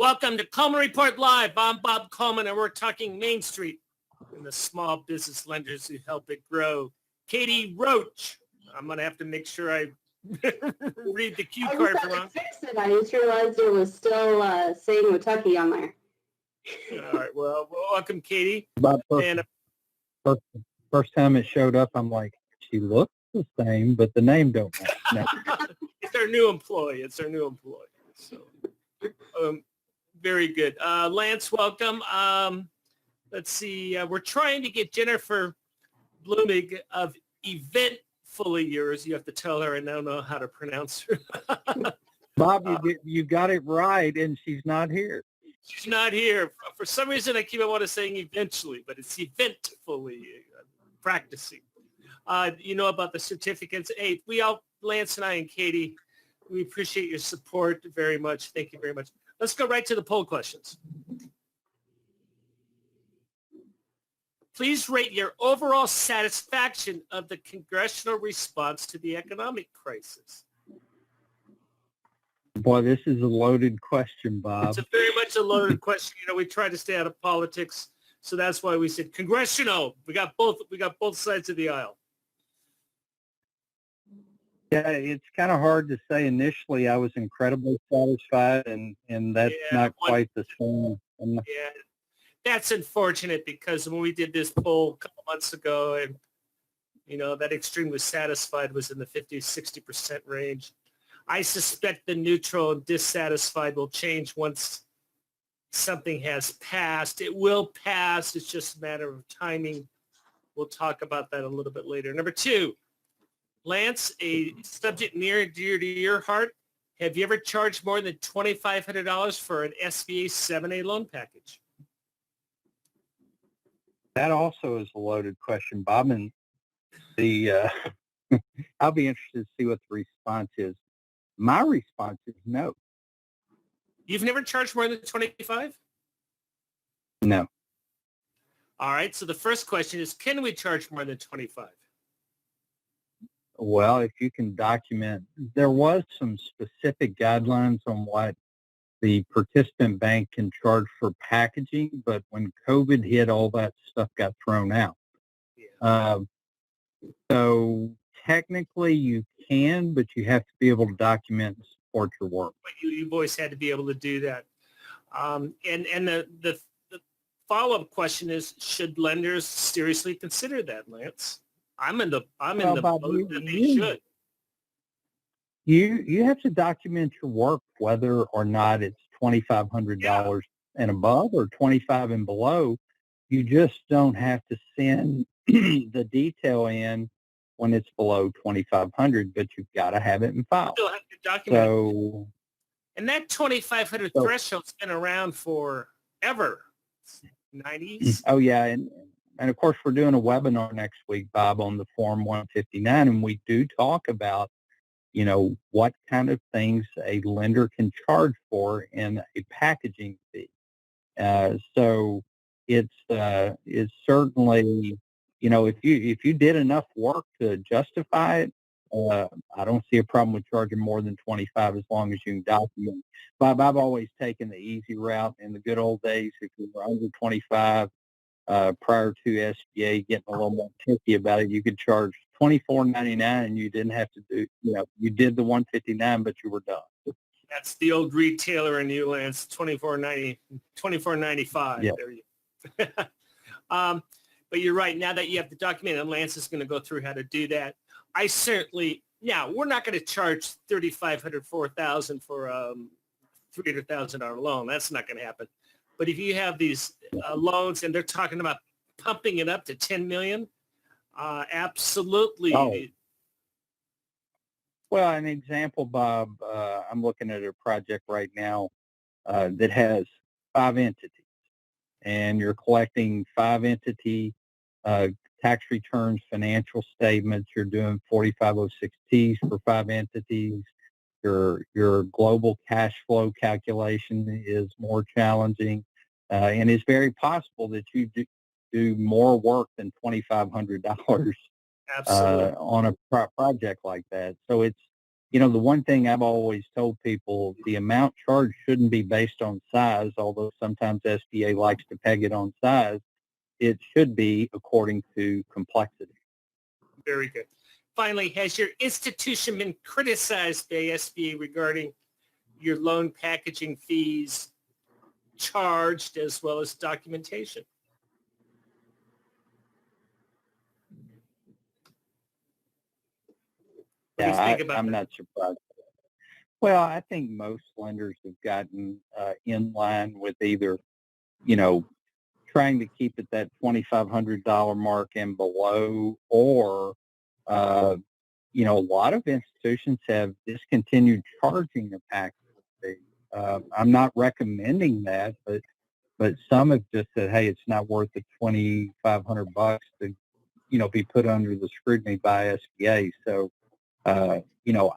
Welcome to Coleman Report Live. I'm Bob Coleman, and we're talking Main Street and the small business lenders who help it grow. Katie Roach. I'm going to have to make sure I read the cue card for wrong. Fix it. I just realized it was still saying Kentucky on there. All right. Well, welcome, Katie. About first time it showed up, I'm like, she looks the same, but the name don't match. No. It's our new employee. So, very good. Lance, welcome. Let's see. We're trying to get Jennifer Blumig of Eventfully Yours. You have to tell her I don't know how to pronounce her. Bob, you got it right, and she's not here. She's not here. For some reason, I keep on wanting to saying eventually, but it's eventfully practicing. You know about the certificates. Hey, Lance and I and Katie, we appreciate your support very much. Thank you very much. Let's go right to the poll questions. Please rate your overall satisfaction of the congressional response to the economic crisis. Boy, this is a loaded question, Bob. It's very much a loaded question. You know, we try to stay out of politics, so that's why we said congressional. We got both sides of the aisle. Yeah, it's kind of hard to say. Initially, I was incredibly satisfied, and that's not quite the same. Yeah, that's unfortunate because when we did this poll a couple months ago, and you know that extremely satisfied was in the 50-60% range. I suspect the neutral and dissatisfied will change once something has passed. It will pass. It's just a matter of timing. We'll talk about that a little bit later. Number 2, Lance, a subject near and dear to your heart. Have you ever charged more than $2,500 for an SBA 7A loan package? That also is a loaded question, Bob, and I'll be interested to see what the response is. My response is no. You've never charged more than $25? No. All right. So the first question is, can we charge more than $25? Well, if you can document, there was some specific guidelines on what the participant bank can charge for packaging, but when COVID hit, all that stuff got thrown out. Yeah. So technically you can, but you have to be able to document and support your work. But you've always had to be able to do that. And the follow-up question is, should lenders seriously consider that, Lance? I'm in the boat that they should. You have to document your work, whether or not it's $2,500 and above or 25 and below. You just don't have to send the detail in when it's below 2,500, but you've got to have it in file. Still have to document. And that 2,500 threshold's been around forever, 90s. Oh yeah, and of course we're doing a webinar next week, Bob, on the Form 159, and we do talk about, you know, what kind of things a lender can charge for in a packaging fee. So it's certainly, you know, if you did enough work to justify it, I don't see a problem with charging more than 25 as long as you can document. Bob, I've always taken the easy route. In the good old days, if you were under 25 prior to SBA getting a little more tricky about it, you could charge $24.99 and you didn't have to do, you know, you did the 159, but you were done. That's the old retailer in you, Lance, $24.95. Yeah. There you but you're right. Now that you have the document, and Lance is going to go through how to do that. I certainly, now we're not going to charge $3,500, $4,000 for $300,000 loan. That's not going to happen. But if you have these loans and they're talking about pumping it up to $10 million, absolutely. Oh. Well, an example, Bob, I'm looking at a project right now that has 5 entities, and you're collecting 5 entity tax returns, financial statements. You're doing 4506Ts for 5 entities. Your global cash flow calculation is more challenging, and it's very possible that you do more work than $2,500 on a project like that. So it's the one thing I've always told people, the amount charged shouldn't be based on size, although sometimes SBA likes to peg it on size. It should be according to complexity. Very good. Finally, has your institution been criticized by SBA regarding your loan packaging fees charged as well as documentation? What do you think about I'm that? not surprised. Well, I think most lenders have gotten in line with either, trying to keep it that $2,500 mark and below, or, a lot of institutions have discontinued charging the package fee. I'm not recommending that, but some have just said, hey, it's not worth the $2,500 to, be put under the scrutiny by SBA. So, I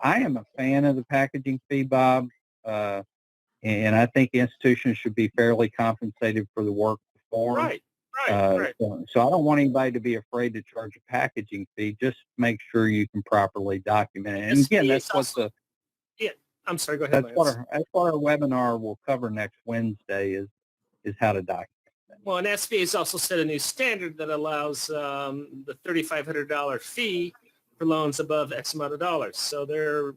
am a fan of the packaging fee, Bob, and I think institutions should be fairly compensated for the work performed. Right, right. So I don't want anybody to be afraid to charge a packaging fee. Just make sure you can properly document it. And again, that's what I'm sorry, go ahead. that's what our webinar will cover next Wednesday is how to document. Well, and SBA has also set a new standard that allows the $3,500 fee for loans above X amount of dollars. So there's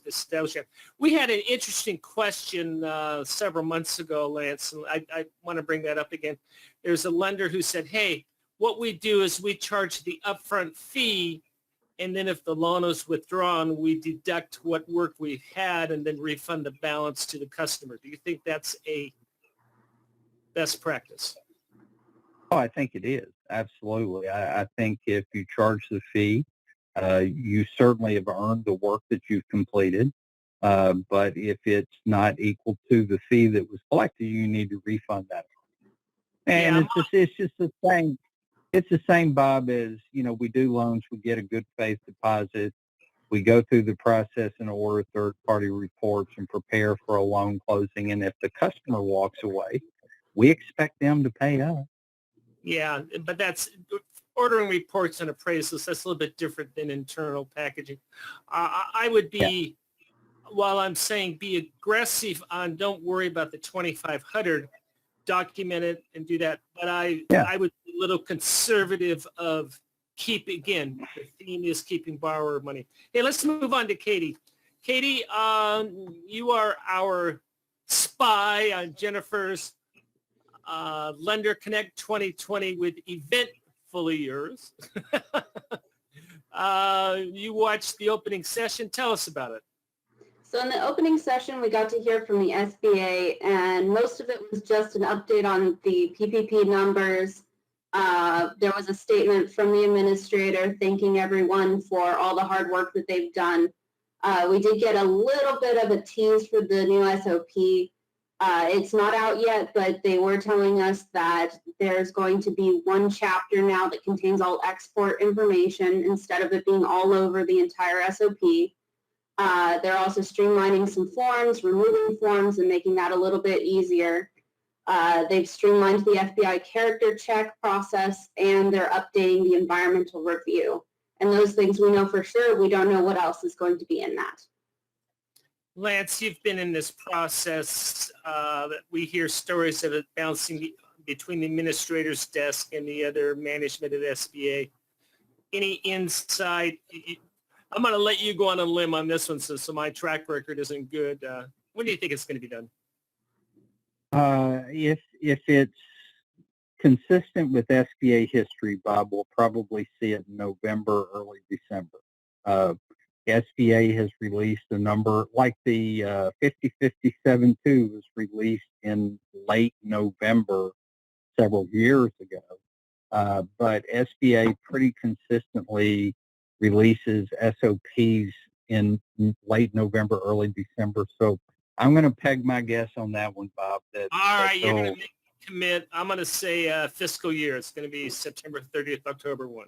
establishing. We had an interesting question several months ago, Lance, and I want to bring that up again. There's a lender who said, hey, what we do is we charge the upfront fee, and then if the loan is withdrawn, we deduct what work we've had and then refund the balance to the customer. Do you think that's a best practice? Oh, I think it is. Absolutely. I think if you charge the fee, you certainly have earned the work that you've completed. But if it's not equal to the fee that was collected, you need to refund that. And it's just the same. It's the same, Bob, as, we do loans, we get a good faith deposit. We go through the process and order third-party reports and prepare for a loan closing. And if the customer walks away, we expect them to pay us. Yeah, but that's ordering reports and appraisals. That's a little bit different than internal packaging. I would be, while I'm saying be aggressive on don't worry about the 2,500, document it and do that. But I would be a little conservative of again, the theme is keeping borrower money. Hey, let's move on to Katie. Katie, you are our spy on Jennifer's Lender Connect 2020 with event fully yours. You watched the opening session. Tell us about it. So in the opening session, we got to hear from the SBA, and most of it was just an update on the PPP numbers. There was a statement from the administrator thanking everyone for all the hard work that they've done. We did get a little bit of a tease for the new SOP. It's not out yet, but they were telling us that there's going to be one chapter now that contains all export information instead of it being all over the entire SOP. They're also streamlining some forms, removing forms, and making that a little bit easier. They've streamlined the FBI character check process, and they're updating the environmental review. And those things we know for sure. We don't know what else is going to be in that. Lance, you've been in this process. We hear stories of it bouncing between the administrator's desk and the other management at SBA. Any insight? I'm going to let you go on a limb on this one, so my track record isn't good. When do you think it's going to be done? If it's consistent with SBA history, Bob, we'll probably see it in November, early December. SBA has released a number, like the 5057-2 was released in late November several years ago. But SBA pretty consistently releases SOPs in late November, early December. So I'm going to peg my guess on that one, Bob. All right, you're going to make me commit. I'm going to say fiscal year. It's going to be September 30th, October 1.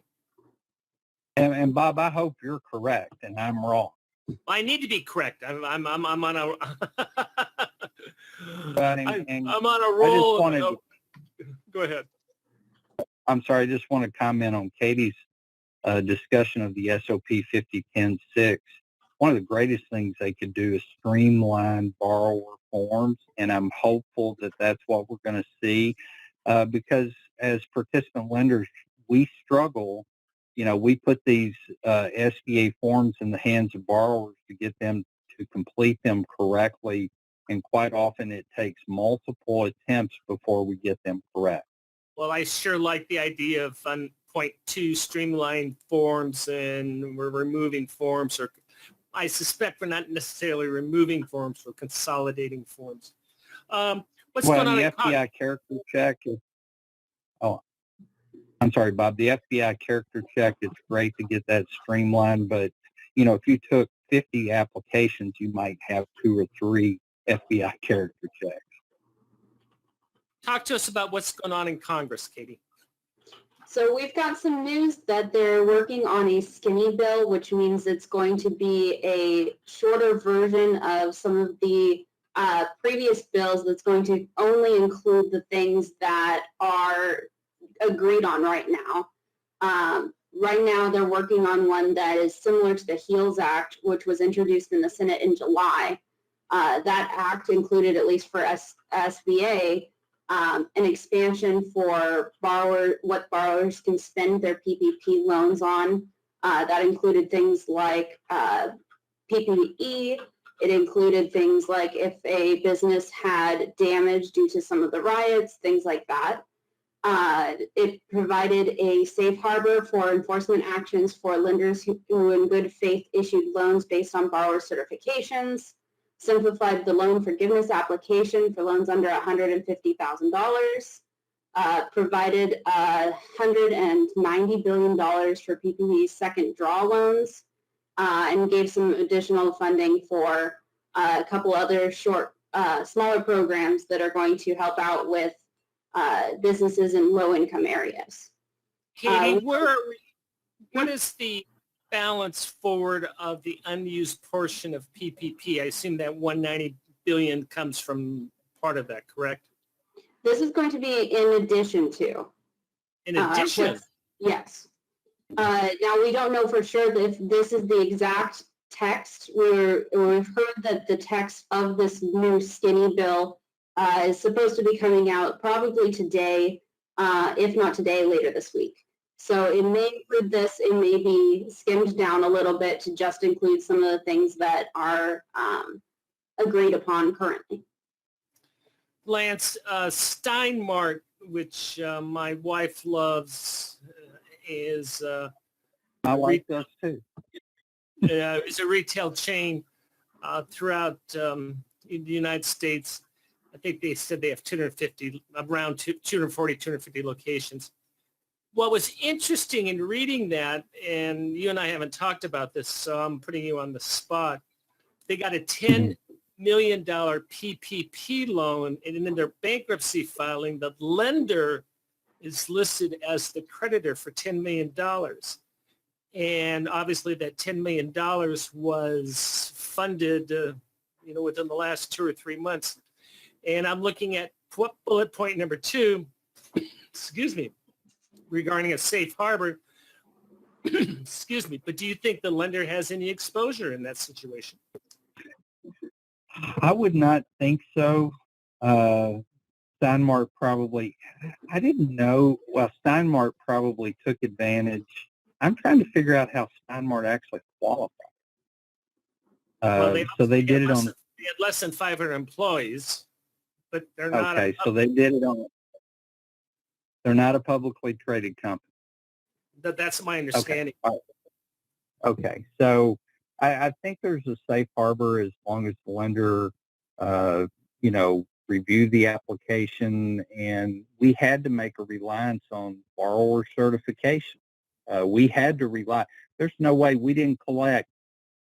And Bob, I hope you're correct and I'm wrong. I need to be correct. I'm on a I'm on a roll. Go ahead. I'm sorry. I just want to comment on Katie's discussion of the SOP 5010-6. one of the greatest things they could do is streamline borrower forms, and I'm hopeful that that's what we're going to see because as participant lenders, we struggle. We put these SBA forms in the hands of borrowers to get them to complete them correctly, and quite often it takes multiple attempts before we get them correct. Well, I sure like the idea of point 2 streamlined forms, and we're removing forms, or I suspect we're not necessarily removing forms, we're consolidating forms. What's going on The in FBI character check is, oh, I'm sorry, Bob. The FBI character check, it's great to get that streamlined, but, if you took 50 applications, you might have 2 or 3 FBI character checks. Talk to us about what's going on in Congress, Katie. So we've got some news that they're working on a skinny bill, which means it's going to be a shorter version of some of the previous bills that's going to only include the things that are agreed on right now. Right now, they're working on one that is similar to the HEALS Act, which was introduced in the Senate in July. That act included, at least for SBA, an expansion for what borrowers can spend their PPP loans on. That included things like PPE. It included things like if a business had damage due to some of the riots, things like that. It provided a safe harbor for enforcement actions for lenders who in good faith issued loans based on borrower certifications, simplified the loan forgiveness application for loans under $150,000, provided $190 billion for PPP's second draw loans, and gave some additional funding for a couple other smaller programs that are going to help out with businesses in low-income areas. Katie, what is the balance forward of the unused portion of PPP? I assume that $190 billion comes from part of that, correct? This is going to be in addition to. In addition? Yes. Now, we don't know for sure if this is the exact text. We've heard that the text of this new skinny bill is supposed to be coming out probably today, if not today, later this week. So it may include this, it may be skimmed down a little bit to just include some of the things that are agreed upon currently. Lance, Steinmart, which my wife loves, is I like those too. Is a retail chain throughout the United States. I think they said they have 240, 250 locations. What was interesting in reading that, and you and I haven't talked about this, so I'm putting you on the spot. They got a $10 million PPP loan, and in their bankruptcy filing, the lender is listed as the creditor for $10 million. And obviously that $10 million was funded, within the last 2 or 3 months. And I'm looking at bullet point number 2, excuse me, regarding a safe harbor. Excuse me, but do you think the lender has any exposure in that situation? I would not think so. Steinmart probably, I didn't know, well, Steinmart probably took advantage. I'm trying to figure out how Steinmart actually qualified. So they did it on. They had less than 500 employees, but they're not. Okay, so they did it on. They're not a publicly traded company. That's my understanding. Okay. So I think there's a safe harbor as long as the lender, reviewed the application, and we had to make a reliance on borrower certification. We had to rely. There's no way we didn't collect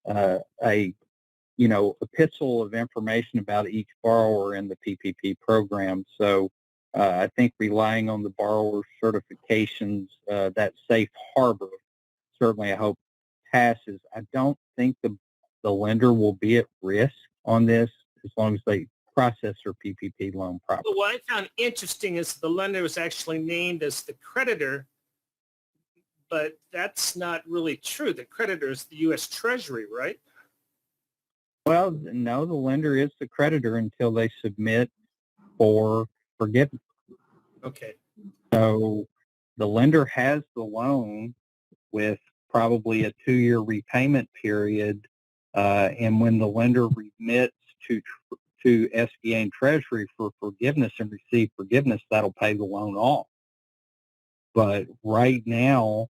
a epistle of information about each borrower in the PPP program. So I think relying on the borrower certifications, that safe harbor, certainly I hope passes. I don't think the lender will be at risk on this as long as they process their PPP loan properly. Well, what I found interesting is the lender was actually named as the creditor, but that's not really true. The creditor is the U.S. Treasury, right? Well, no, the lender is the creditor until they submit for forgiveness. Okay. So the lender has the loan with probably a 2-year repayment period, and when the lender remits to SBA and Treasury for forgiveness and receive forgiveness, that'll pay the loan off. But right now,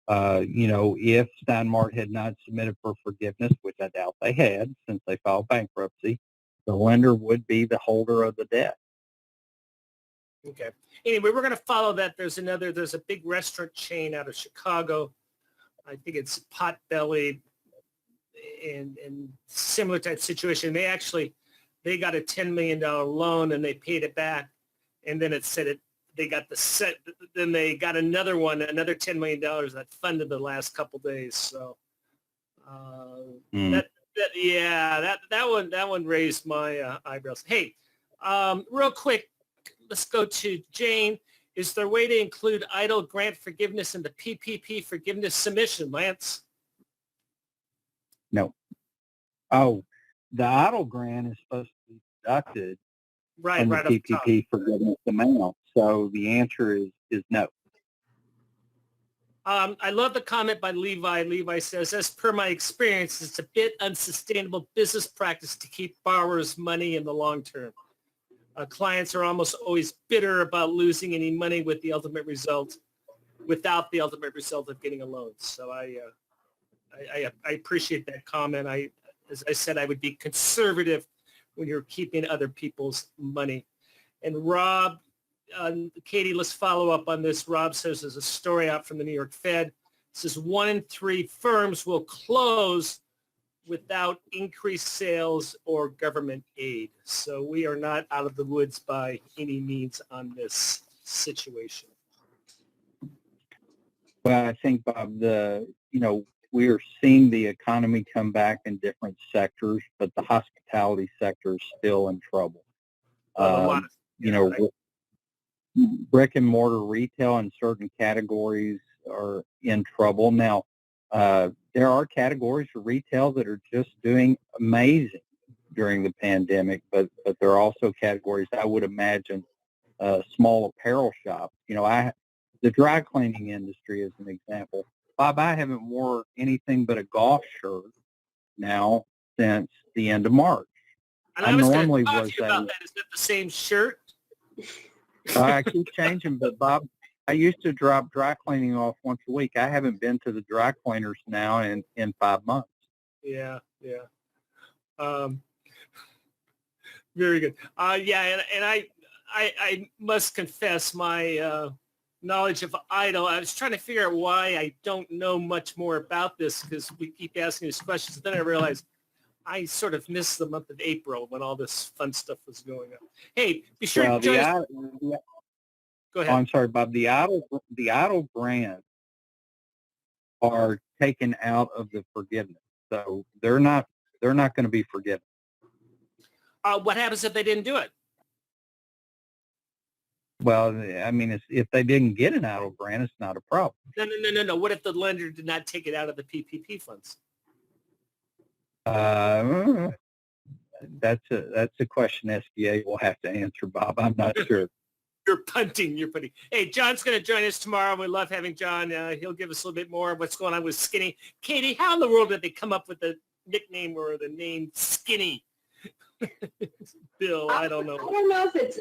if Steinmart had not submitted for forgiveness, which I doubt they had since they filed bankruptcy, the lender would be the holder of the debt. Okay. Anyway, we're going to follow that. There's a big restaurant chain out of Chicago. I think it's Potbelly and similar type situation. They got a $10 million loan and they paid it back. And then it said then they got another $10 million that funded the last couple days. So that one raised my eyebrows. Hey, real quick, let's go to Jane. Is there a way to include idle grant forgiveness in the PPP forgiveness submission, Lance? No. Oh, the idle grant is supposed to be deducted from the PPP forgiveness amount. So the answer is no. I love the comment by Levi. Levi says, as per my experience, it's a bit unsustainable business practice to keep borrowers' money in the long term. Clients are almost always bitter about losing any money without the ultimate result of getting a loan. So I appreciate that comment. As I said, I would be conservative when you're keeping other people's money. And Rob, Katie, let's follow up on this. Rob says there's a story out from the New York Fed. It says 1 in 3 firms will close without increased sales or government aid. So we are not out of the woods by any means on this situation. Well, I think, Bob, we are seeing the economy come back in different sectors, but the hospitality sector is still in trouble. Brick and mortar retail in certain categories are in trouble. Now, there are categories of retail that are just doing amazing during the pandemic, but there are also categories, I would imagine, small apparel shops. The dry cleaning industry is an example. Bob, I haven't worn anything but a golf shirt now since the end of March. And I was going to talk to you about that. Is that the same shirt? I keep changing, but Bob, I used to drop dry cleaning off once a week. I haven't been to the dry cleaners now in 5 months. Yeah. Very good. And I must confess my knowledge of idle. I was trying to figure out why I don't know much more about this because we keep asking these questions. Then I realized I sort of missed the month of April when all this fun stuff was going on. Hey, be sure to join us. Go ahead. I'm sorry, Bob. The idle grants are taken out of the forgiveness, so they're not going to be forgiven. What happens if they didn't do it? Well, I mean, if they didn't get an idle grant, it's not a problem. No. What if the lender did not take it out of the PPP funds? That's a question SBA will have to answer, Bob. I'm not sure. You're punting. Hey, John's going to join us tomorrow. We love having John. He'll give us a little bit more of what's going on with Skinny. Katie, how in the world did they come up with the nickname or the name Skinny? Bill, I don't know. I don't know if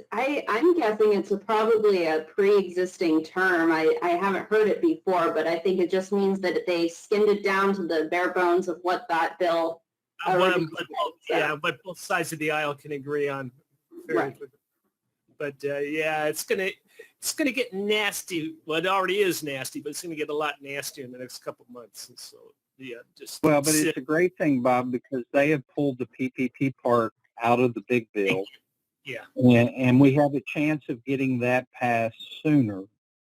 I'm guessing it's probably a pre-existing term. I haven't heard it before, but I think it just means that they skimmed it down to the bare bones of what that bill but both sides of the aisle can agree on fairly quickly. But it's gonna get nasty. Well, it already is nasty, but it's gonna get a lot nastier in the next couple of months. And so but it's a great thing, Bob, because they have pulled the PPP part out of the big bill. Yeah. And we have a chance of getting that passed sooner.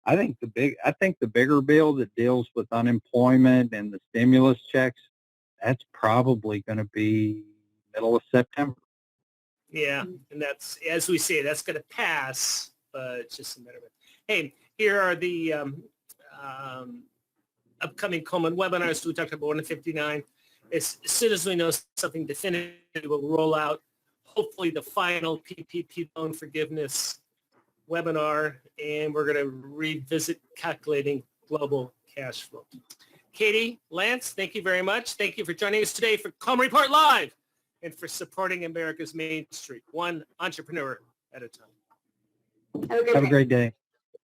I think the bigger bill that deals with unemployment and the stimulus checks, that's probably going to be middle of September. Yeah, and that's, as we say, that's going to pass, but it's just a matter of it. Hey, here are the upcoming Coleman webinars. We talked about 159. as soon as we know something definitive, we'll roll out hopefully the final PPP loan forgiveness webinar, and we're going to revisit calculating global cash flow. Katie, Lance, thank you very much. Thank you for joining us today for Coleman Report Live and for supporting America's Main Street, one entrepreneur at a time. Have a good Have a day. great day.